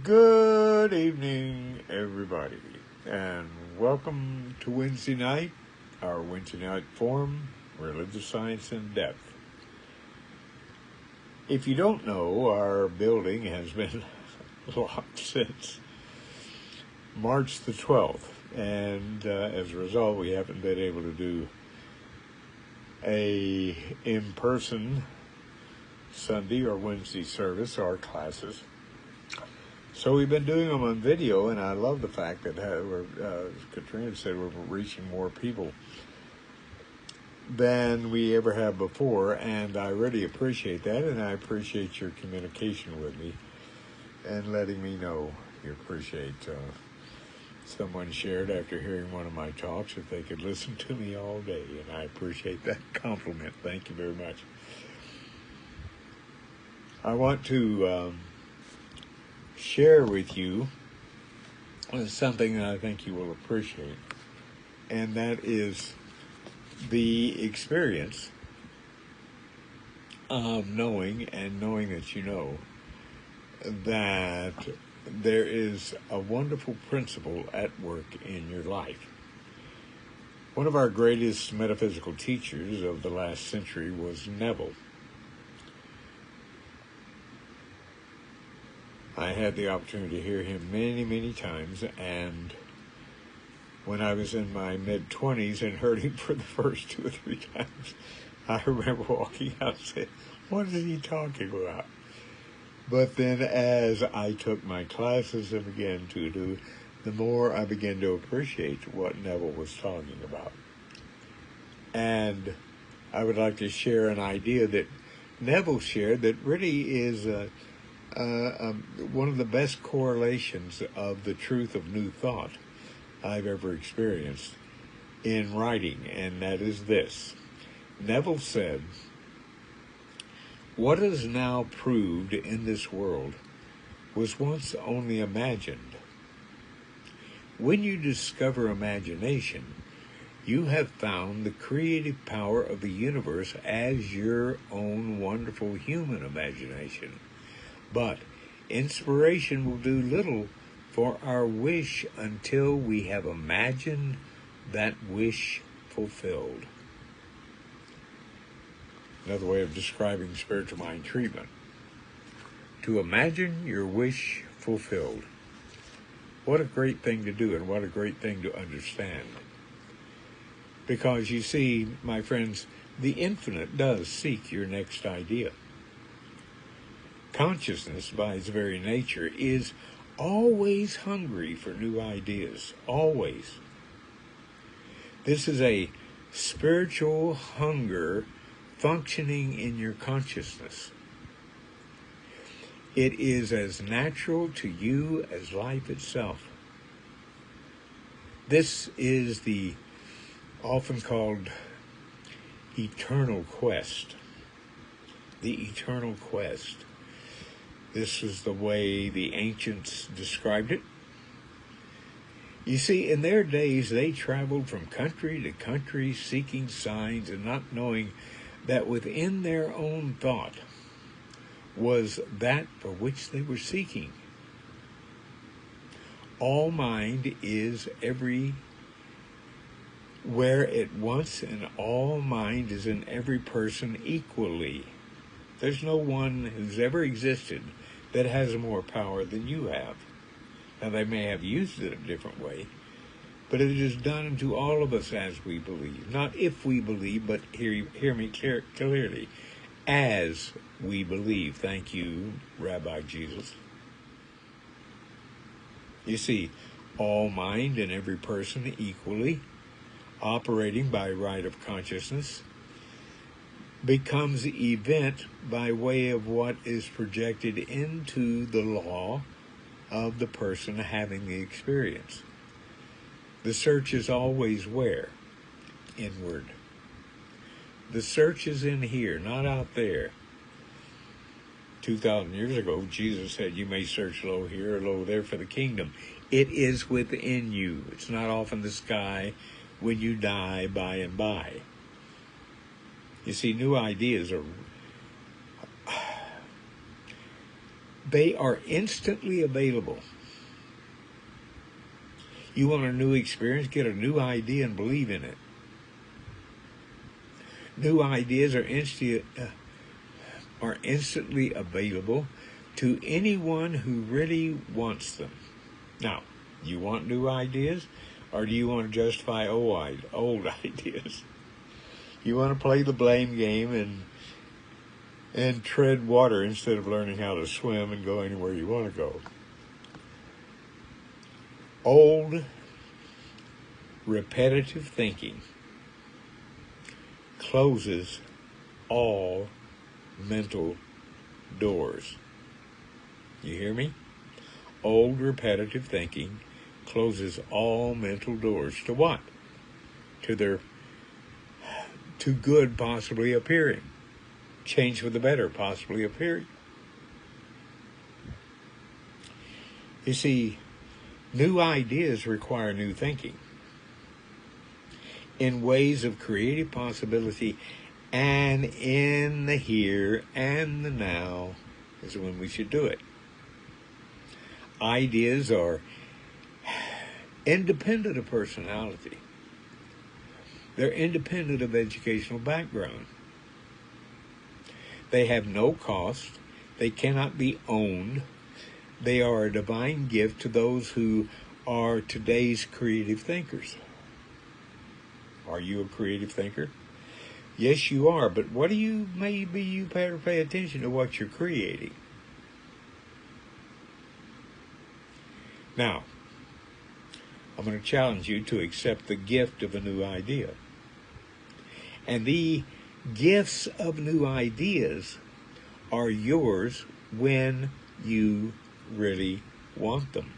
Good evening, everybody, and welcome to Wednesday night, our Wednesday night forum, Religious Science in Depth. If you don't know, our building has been locked since March the 12th, and as a result, we haven't been able to do a in-person Sunday or Wednesday service or classes. So we've been doing them on video, and I love the fact that Katrina said we're reaching more people than we ever have before, and I really appreciate that, and I appreciate your communication with me and letting me know you appreciate someone shared after hearing one of my talks if they could listen to me all day, and I appreciate that compliment. Thank you very much. I want to share with you something that I think you will appreciate, and that is the experience of knowing that you know that there is a wonderful principle at work in your life. One of our greatest metaphysical teachers of the last century was Neville. I had the opportunity to hear him many, many times, and when I was in my mid-20s and heard him for the first 2 or 3 times, I remember walking out and saying, what is he talking about? But then as I took my classes and began to do, the more I began to appreciate what Neville was talking about. And I would like to share an idea that Neville shared that really is one of the best correlations of the truth of New Thought I've ever experienced in writing, and that is this. Neville said, what is now proved in this world was once only imagined. When you discover imagination, you have found the creative power of the universe as your own wonderful human imagination. But inspiration will do little for our wish until we have imagined that wish fulfilled. Another way of describing spiritual mind treatment. To imagine your wish fulfilled. What a great thing to do, and what a great thing to understand. Because you see, my friends, the infinite does seek your next idea. Consciousness, by its very nature, is always hungry for new ideas, always. This is a spiritual hunger functioning in your consciousness. It is as natural to you as life itself. This is the often called eternal quest. The eternal quest. This is the way the ancients described it. You see, in their days, they traveled from country to country seeking signs and not knowing that within their own thought was that for which they were seeking. All mind is everywhere at once, and all mind is in every person equally. There's no one who's ever existed that has more power than you have. Now, they may have used it a different way, but it is done unto all of us as we believe. Not if we believe, but hear me clearly, as we believe. Thank you, Rabbi Jesus. You see, all mind and every person equally, operating by right of consciousness, becomes event by way of what is projected into the law of the person having the experience. The search is always where? Inward. The search is in here, not out there. 2,000 years ago, Jesus said, you may search low here or low there for the kingdom. It is within you. It's not off in the sky when you die by and by. You see, new ideas are They are instantly available. You want a new experience? Get a new idea and believe in it. New ideas are instantly available to anyone who really wants them. Now, you want new ideas, or do you want to justify old ideas? You want to play the blame game and tread water instead of learning how to swim and go anywhere you want to go. Old, repetitive thinking closes all mental doors. You hear me? Old, repetitive thinking closes all mental doors. To what? To good possibly appearing. Change for the better possibly appearing. You see, new ideas require new thinking in ways of creative possibility, and in the here and the now is when we should do it. Ideas are independent of personality. They're independent of educational background. They have no cost. They cannot be owned. They are a divine gift to those who are today's creative thinkers. Are you a creative thinker? Yes, you are, but maybe you better pay attention to what you're creating. Now, I'm going to challenge you to accept the gift of a new idea. And the gifts of new ideas are yours when you really want them.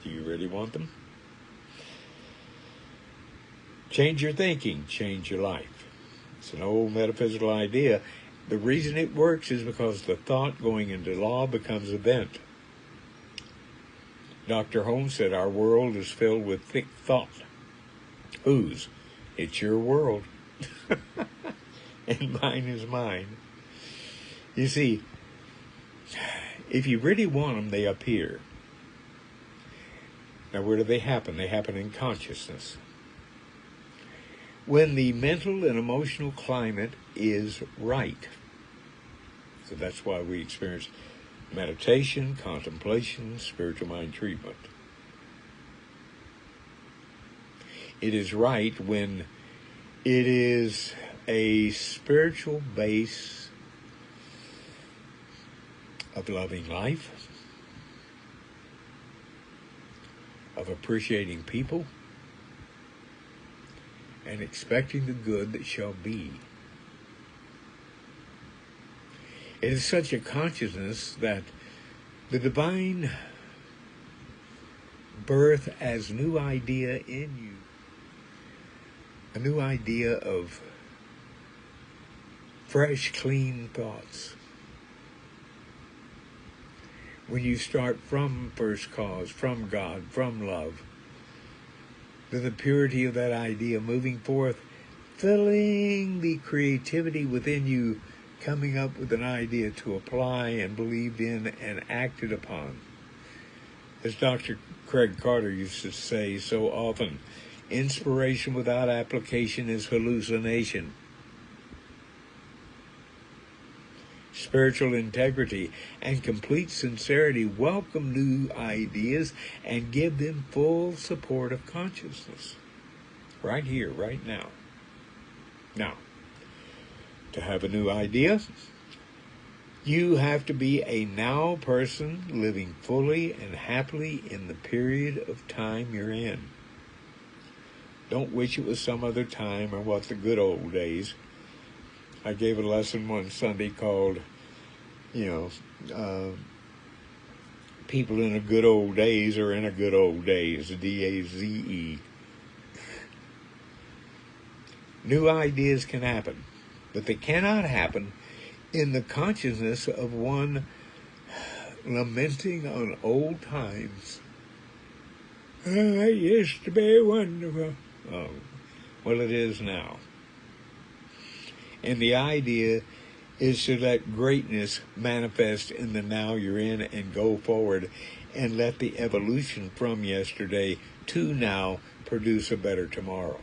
Do you really want them? Change your thinking, change your life. It's an old metaphysical idea. The reason it works is because the thought going into law becomes event. Dr. Holmes said our world is filled with thick thought. Whose? It's your world. And mine is mine. You see, if you really want them, they appear. Now, where do they happen? They happen in consciousness. When the mental and emotional climate is right. So that's why we experience meditation, contemplation, spiritual mind treatment. It is right when it is a spiritual base of loving life, of appreciating people, and expecting the good that shall be. It is such a consciousness that the divine birth as new idea in you, a new idea of fresh, clean thoughts. When you start from first cause, from God, from love, then the purity of that idea moving forth, filling the creativity within you, coming up with an idea to apply and believed in and acted upon. As Dr. Craig Carter used to say so often, inspiration without application is hallucination. Spiritual integrity and complete sincerity welcome new ideas and give them full support of consciousness. Right here, right now. Now, to have a new idea, you have to be a now person living fully and happily in the period of time you're in. Don't wish it was some other time or what the good old days. I gave a lesson one Sunday called, people in a good old days are in a good old days, D-A-Z-E. New ideas can happen, but they cannot happen in the consciousness of one lamenting on old times. It used to be wonderful. Oh, well, it is now. And the idea is to let greatness manifest in the now you're in and go forward and let the evolution from yesterday to now produce a better tomorrow.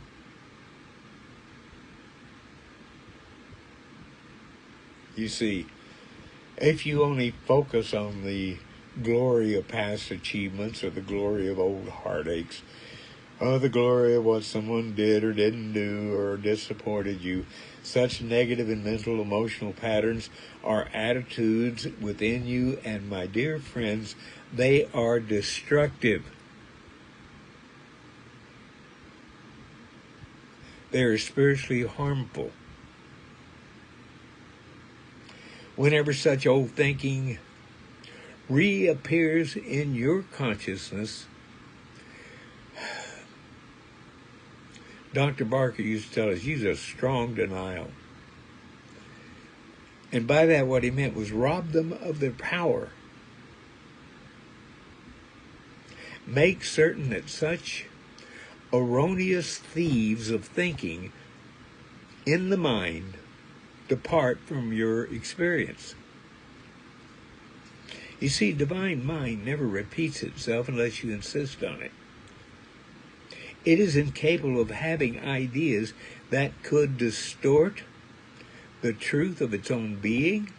You see, if you only focus on the glory of past achievements or the glory of old heartaches, or the glory of what someone did or didn't do or disappointed you, such negative and mental emotional patterns are attitudes within you, and my dear friends, they are destructive. They are spiritually harmful. Whenever such old thinking reappears in your consciousness, Dr. Barker used to tell us, use a strong denial. And by that, what he meant was rob them of their power. Make certain that such erroneous thieves of thinking in the mind depart from your experience. You see, divine mind never repeats itself unless you insist on it. It is incapable of having ideas that could distort the truth of its own being.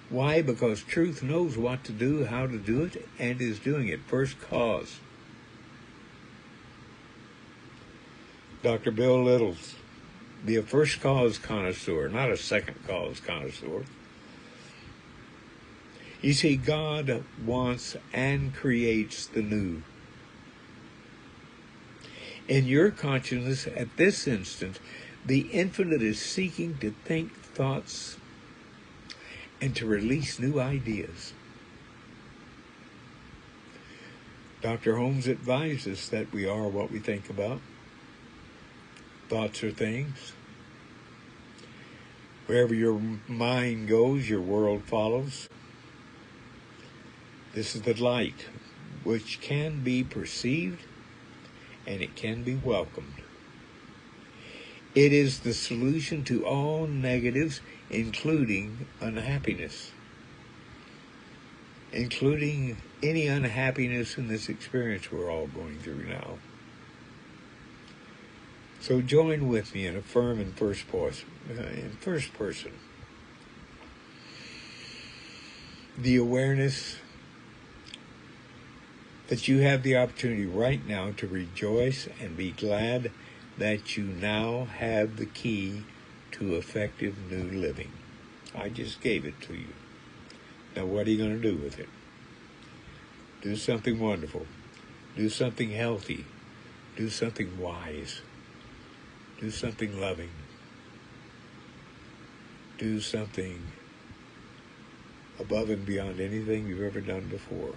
Why? Because truth knows what to do, how to do it, and is doing it. First cause. Dr. Bill Littles, be a first cause connoisseur, not a second cause connoisseur. You see, God wants and creates the new. In your consciousness at this instant, the infinite is seeking to think thoughts and to release new ideas. Dr. Holmes advised us that we are what we think about. Thoughts are things. Wherever your mind goes, your world follows. This is the light, which can be perceived and it can be welcomed. It is the solution to all negatives, including unhappiness, including any unhappiness in this experience we're all going through now. So join with me and affirm in first person the awareness that you have the opportunity right now to rejoice and be glad that you now have the key to effective new living. I just gave it to you. Now what are you going to do with it? Do something wonderful. Do something healthy. Do something wise. Do something loving. Do something above and beyond anything you've ever done before.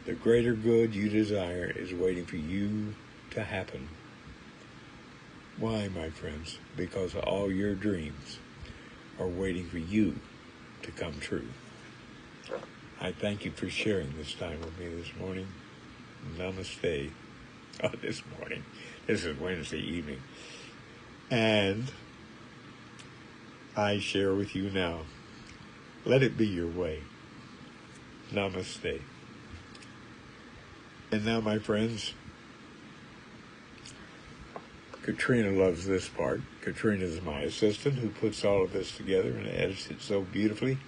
The greater good you desire is waiting for you to happen. Why, my friends? Because all your dreams are waiting for you to come true. I thank you for sharing this time with me this morning. Namaste. Oh, this morning. This is Wednesday evening. And I share with you now. Let it be your way. Namaste. And now, my friends, Katrina loves this part. Katrina is my assistant who puts all of this together and edits it so beautifully.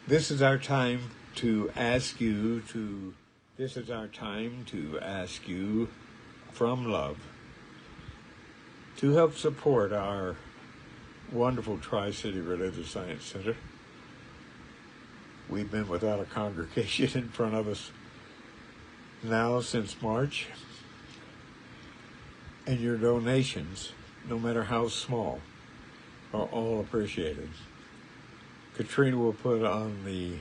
This is our time to ask you from love to help support our wonderful Tri-City Religious Science Center. We've been without a congregation in front of us now since March. And your donations, no matter how small, are all appreciated. Katrina will put on the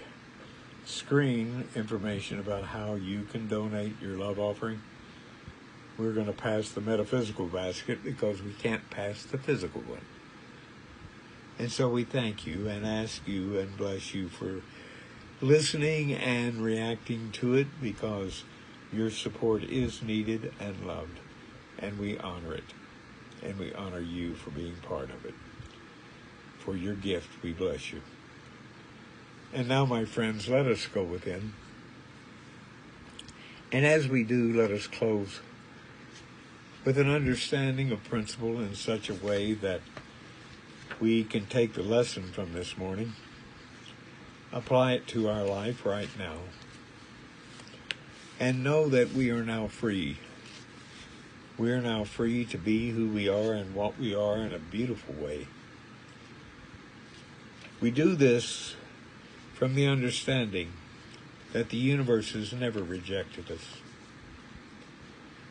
screen information about how you can donate your love offering. We're going to pass the metaphysical basket because we can't pass the physical one. And so we thank you and ask you and bless you for listening and reacting to it, because your support is needed and loved, and we honor it. and we honor you for being part of it. For your gift, we bless you. And now, my friends, let us go within. And as we do, let us close with an understanding of principle in such a way that we can take the lesson from this morning, apply it to our life right now, and know that we are now free. We are now free to be who we are and what we are in a beautiful way. We do this from the understanding that the universe has never rejected us.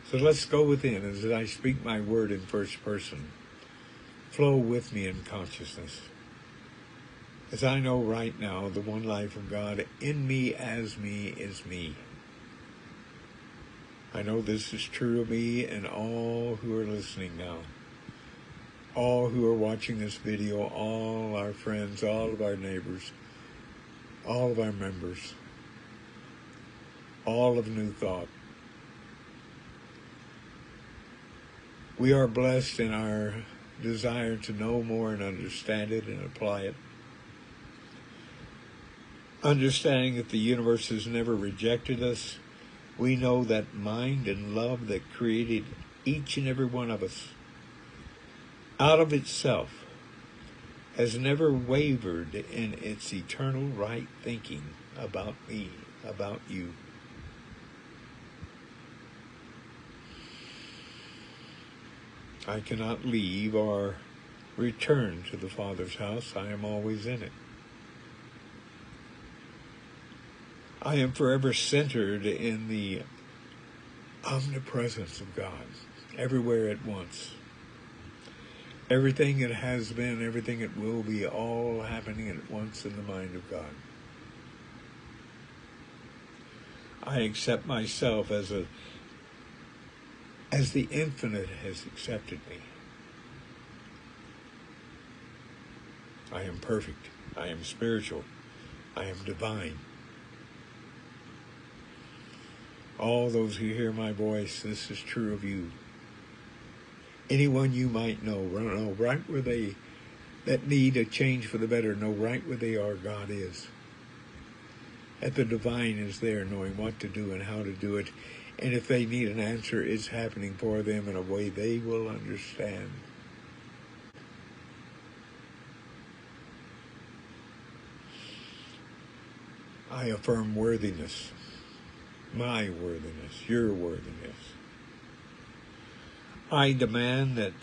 So let's go within as I speak my word in first person. Flow with me in consciousness. As I know right now, the one life of God in me as me is me. I know this is true of me and all who are listening now. All who are watching this video, all our friends, all of our neighbors, all of our members, all of New Thought. We are blessed in our desire to know more and understand it and apply it. Understanding that the universe has never rejected us, we know that mind and love that created each and every one of us out of itself has never wavered in its eternal right thinking about me, about you. I cannot leave or return to the Father's house. I am always in it. I am forever centered in the omnipresence of God, everywhere at once. Everything it has been, everything it will be, all happening at once in the mind of God. I accept myself as the infinite has accepted me. I am perfect. I am spiritual. I am divine. All those who hear my voice, this is true of you. Anyone you might know right where that need a change for the better, know right where they are, God is. That the divine is there, knowing what to do and how to do it. And if they need an answer, it's happening for them in a way they will understand. I affirm worthiness. My worthiness, your worthiness. I demand that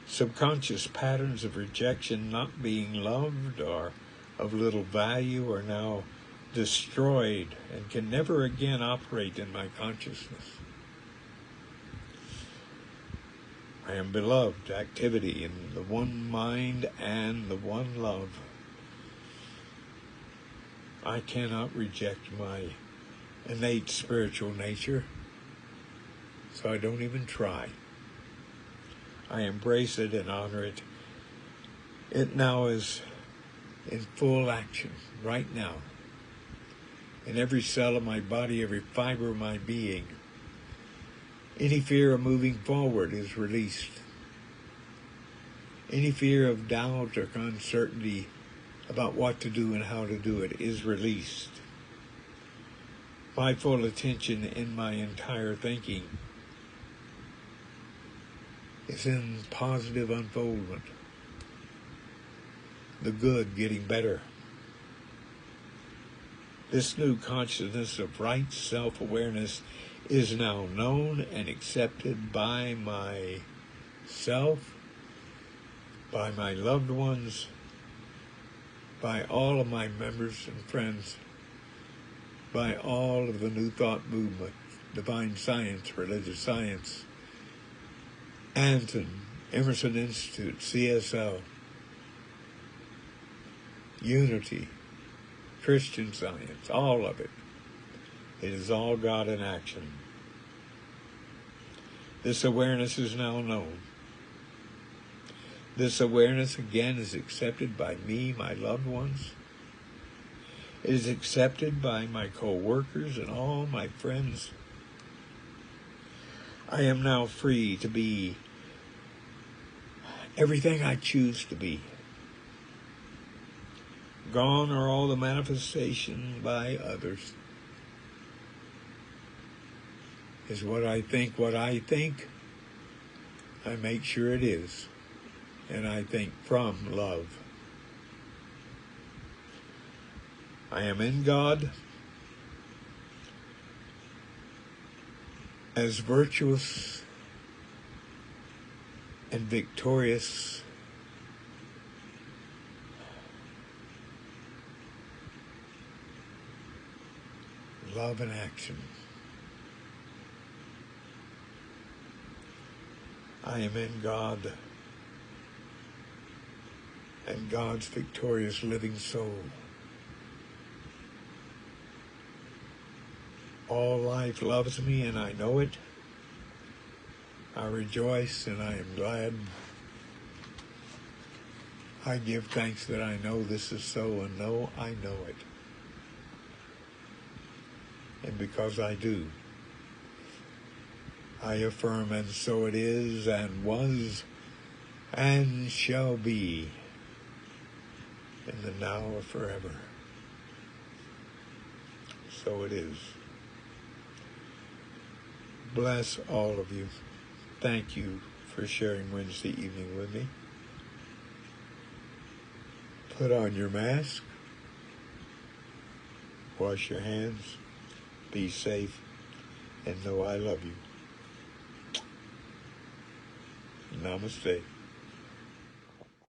subconscious patterns of rejection, not being loved or of little value, are now destroyed and can never again operate in my consciousness. I am beloved, activity in the one mind and the one love. I cannot reject my innate spiritual nature, so I don't even try. I embrace it and honor it. It now is in full action, right now. In every cell of my body, every fiber of my being. Any fear of moving forward is released. Any fear of doubt or uncertainty about what to do and how to do it is released. My full attention in my entire thinking is in positive unfoldment. The good getting better. This new consciousness of right self-awareness is now known and accepted by myself, by my loved ones, by all of my members and friends, by all of the New Thought movement, divine science, religious science, Anton, Emerson Institute, CSL, Unity, Christian Science, all of it. It is all God in action. This awareness is now known. This awareness again is accepted by me, my loved ones. It is accepted by my co-workers and all my friends. I am now free to be everything I choose to be. Gone are all the manifestations by others. Is what I think I make sure it is. And I think from love. I am in God as virtuous and victorious love and action. I am in God and God's victorious living soul. All life loves me and I know it. I rejoice and I am glad. I give thanks that I know this is so and know I know it. And because I do, I affirm, and so it is, and was, and shall be, in the now or forever. So it is. Bless all of you. Thank you for sharing Wednesday evening with me. Put on your mask. Wash your hands. Be safe. And know I love you. Namaste.